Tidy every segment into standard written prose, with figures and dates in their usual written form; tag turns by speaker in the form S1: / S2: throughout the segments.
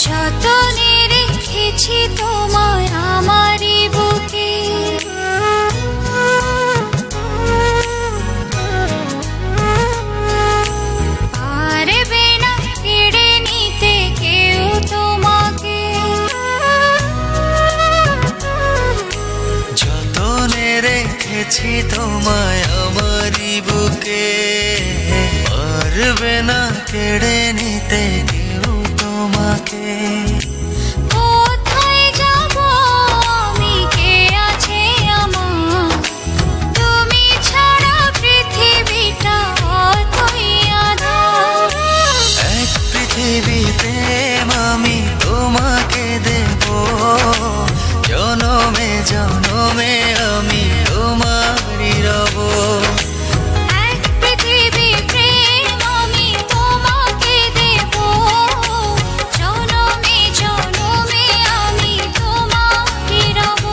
S1: যতনে রেখেছি তোমায় আমারই বুকে, পারবে না কেড়ে নিতে কেউ তোমাকে।
S2: যতনে রেখেছি তোমায় আমারই বুকে, পারবে না কেড়ে নিতে কেউ তোমাকে।
S1: কোথায় যাব আমি, কে আছে আমার, তুমি ছাড়া পৃথিবীটা অতই আঁধার।
S2: এক পৃথিবী প্রেম আমি তোমাকে দেব, জনমে জনমে আমি তোমারই রব।
S1: এক পৃথিবী প্রেম আমি তোমাকে দেব, জনমে জনমে আমি তোমারই রব।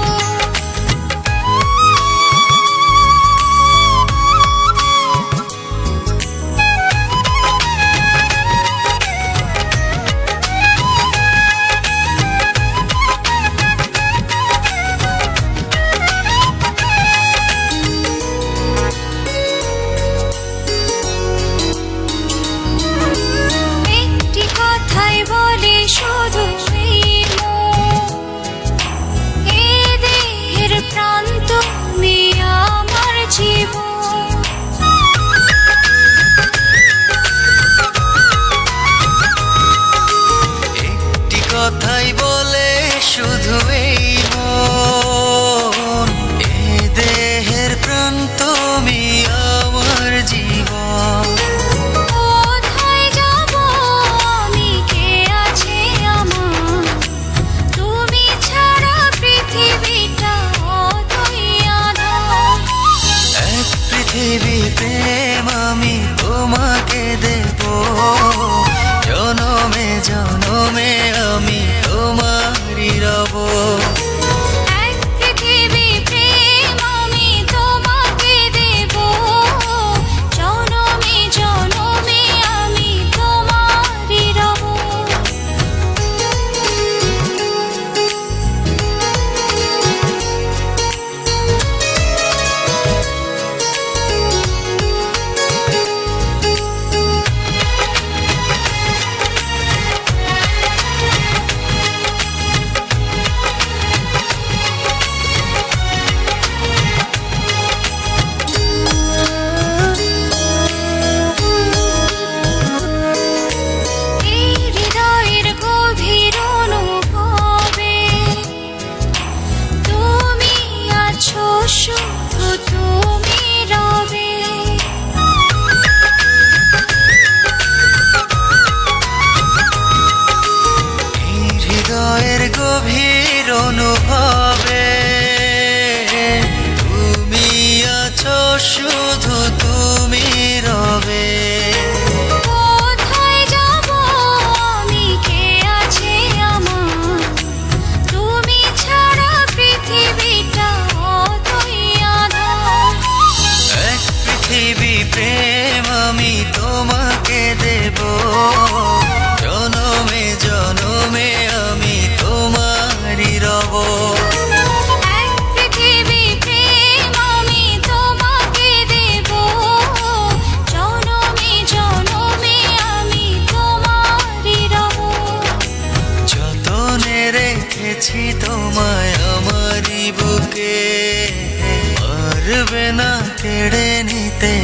S1: একটি কথাই বলে শুধু এই মন, এ দেহের প্রাণ তুমি আমার জীবন।
S2: একটি কথাই বলে শুধু এই মন, এ দেহের প্রাণ তুমি আমার জীবন।
S1: কোথায় যাব আমি, কে আছে আমার, তুমি ছাড়া পৃথিবীটা অতই আঁধার।
S2: এক পৃথিবী প্রেম আমি তোমাকে দেব, জনমে জনমে আমি তোমারই রব।
S1: এক পৃথিবী প্রেম আমি তোমাকে দেব, জনমে জনমে আমি তোমারই রব। এই হৃদয়ের গভীর অনুভবে তুমি আছো, শুধু তুমি রবে।
S2: এই হৃদয়ের গভীর অনুভবে তুমি আছো, শুধু তুমি রবে।
S1: কোথায় যাব আমি, কে আছে আমার, তুমি ছাড়া পৃথিবীটা অতই আঁধার।
S2: এক পৃথিবী প্রেম আমি তোমাকে দেব, জনমে জনমে আমি তোমারই রব।
S1: এক পৃথিবী প্রেম আমি তোমাকে দেব, জনমে জনমে আমি তোমারই রব।
S2: যতনে রেখেছি তোমায় আমারই বুকে, পারবে না কেড়ে নিতে